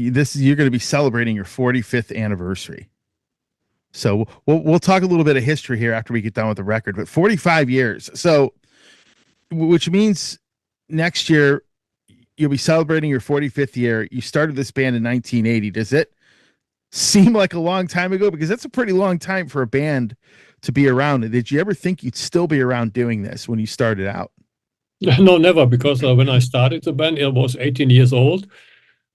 you're going to be celebrating your 45th anniversary. So we'll talk a little bit of history here after we get done with the record, but 45 years. So which means next year you'll be celebrating your 45th year. You started this band in 1980. Does it seem like a long time ago? Because that's a pretty long time for a band to be around. Did you ever think you'd still be around doing this when you started out? No, never, because when I started the band, I was 18 years old.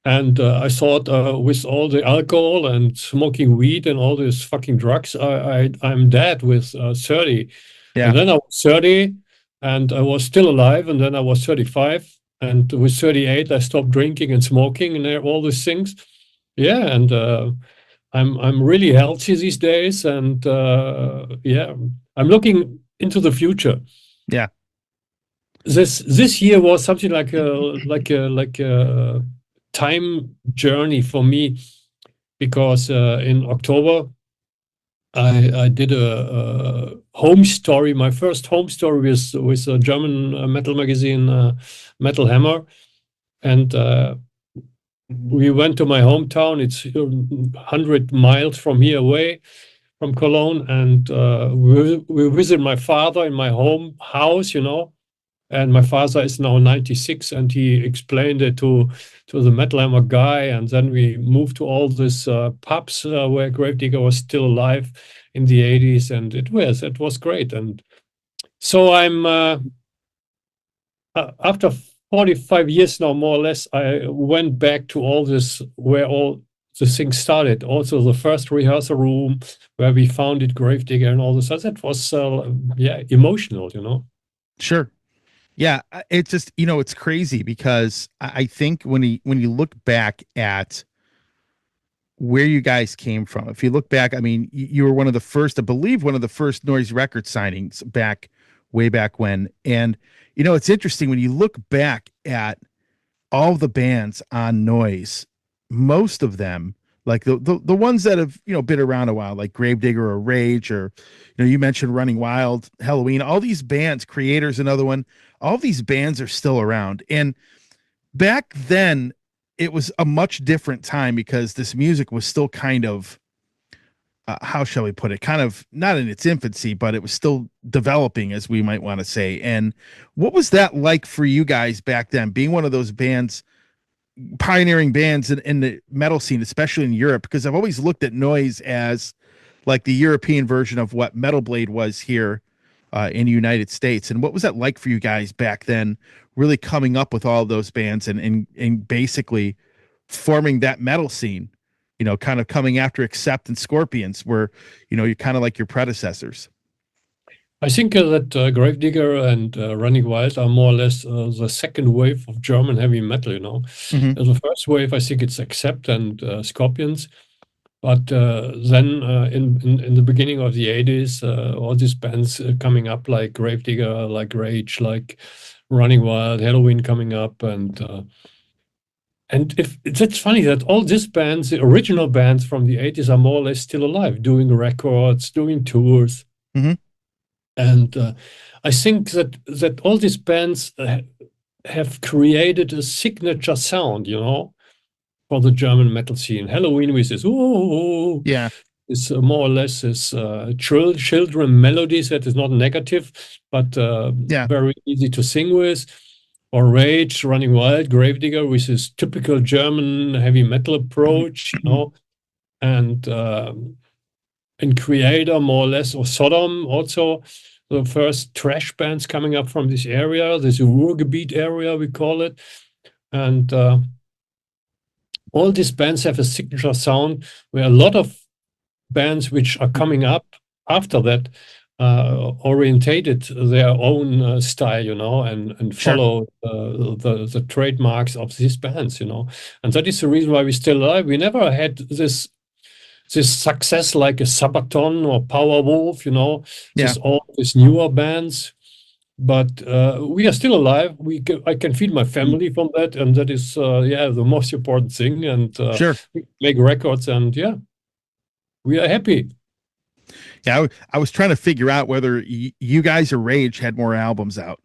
And I thought with all the alcohol and smoking weed and all these fucking drugs, I'm dead with 30. And Yeah. then I was 30 and I was still alive. And then I was 35. And with 38, I stopped drinking and smoking and all these things. Yeah. And I'm really healthy these days. And yeah, I'm looking into the future. Yeah. This year was something like a time journey for me, because in October I did a home story, my first home story with a German metal magazine, Metal Hammer, and we went to my hometown. It's 100 miles from here away, from Cologne, and we visited my father in my home house, and my father is now 96, and he explained it to the Metal Hammer guy. And then we moved to all these pubs where Gravedigger was still alive in the 80s, and it was great. And so I'm after 45 years now, more or less, I went back to all this where all the things started. Also, the first rehearsal room where we founded Gravedigger and all this. So that was emotional. Sure. Yeah, it's just, it's crazy because I think when you look back at where you guys came from, if you look back, I mean, you were one of the first, I believe, one of the first Noise record signings way back when. And it's interesting when you look back at all the bands on Noise, most of them, like the ones that have been around a while, like Gravedigger or Rage, or you mentioned Running Wild, Halloween, all these bands, Creators, another one, all these bands are still around. And back then it was a much different time because this music was still kind of how shall we put it, kind of not in its infancy, but it was still developing, as we might want to say. And what was that like for you guys back then, being one of those bands, pioneering bands in the metal scene, especially in Europe? Because I've always looked at Noise as like the European version of what Metal Blade was here in the United States. And what was that like for you guys back then, really coming up with all those bands and basically forming that metal scene, kind of coming after Accept and Scorpions, where, you're kind of like your predecessors? I think that Gravedigger and Running Wild are more or less the second wave of German heavy metal. Mm-hmm. The first wave, I think it's Accept and Scorpions. But then in the beginning of the 80s, all these bands coming up, like Gravedigger, like Rage, like Running Wild, Halloween coming up. And if that's funny that all these bands, the original bands from the 80s, are more or less still alive, doing records, doing tours. Mm-hmm. And I think that all these bands have created a signature sound, for the German metal scene. Halloween with this, oh, Yeah. is more or less this children melodies that is not negative, but Yeah. very easy to sing with. Or Rage, Running Wild, Gravedigger with this typical German heavy metal approach, and Creator, more or less, or Sodom also, the first thrash bands coming up from this area, this Ruhrgebiet area, we call it. And all these bands have a signature sound where a lot of bands which are coming up after that orientated their own style, and Sure. follow the trademarks of these bands, And that is the reason why we're still alive. We never had this success like a Sabaton or Powerwolf, Yeah. all these newer bands. But we are still alive. I can feed my family from that, and that is the most important thing. And Sure. we make records, and we are happy. Yeah. I was trying to figure out whether you guys or Rage had more albums out.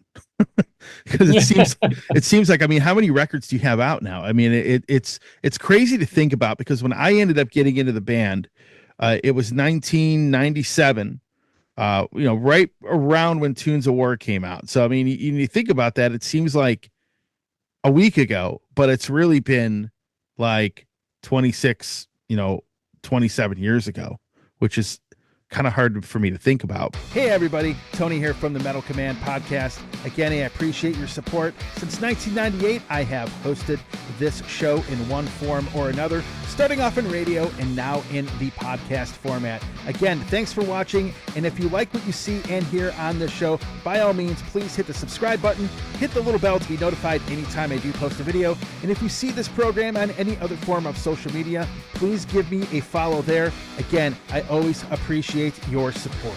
because it seems like, I mean, how many records do you have out now? I mean, it's crazy to think about, because when I ended up getting into the band, it was 1997, right around when Tunes of War came out. So I mean, you think about that, it seems like a week ago, but it's really been like 26, 27 years ago, which is kind of hard for me to think about. Hey everybody, Tony here from the Metal Command podcast. Again, I appreciate your support. Since 1998, I have hosted this show in one form or another, starting off in radio and now in the podcast format. Again, thanks for watching, and if you like what you see and hear on this show, by all means, please hit the subscribe button, hit the little bell to be notified anytime I do post a video, and if you see this program on any other form of social media, please give me a follow there. Again, I always appreciate your support.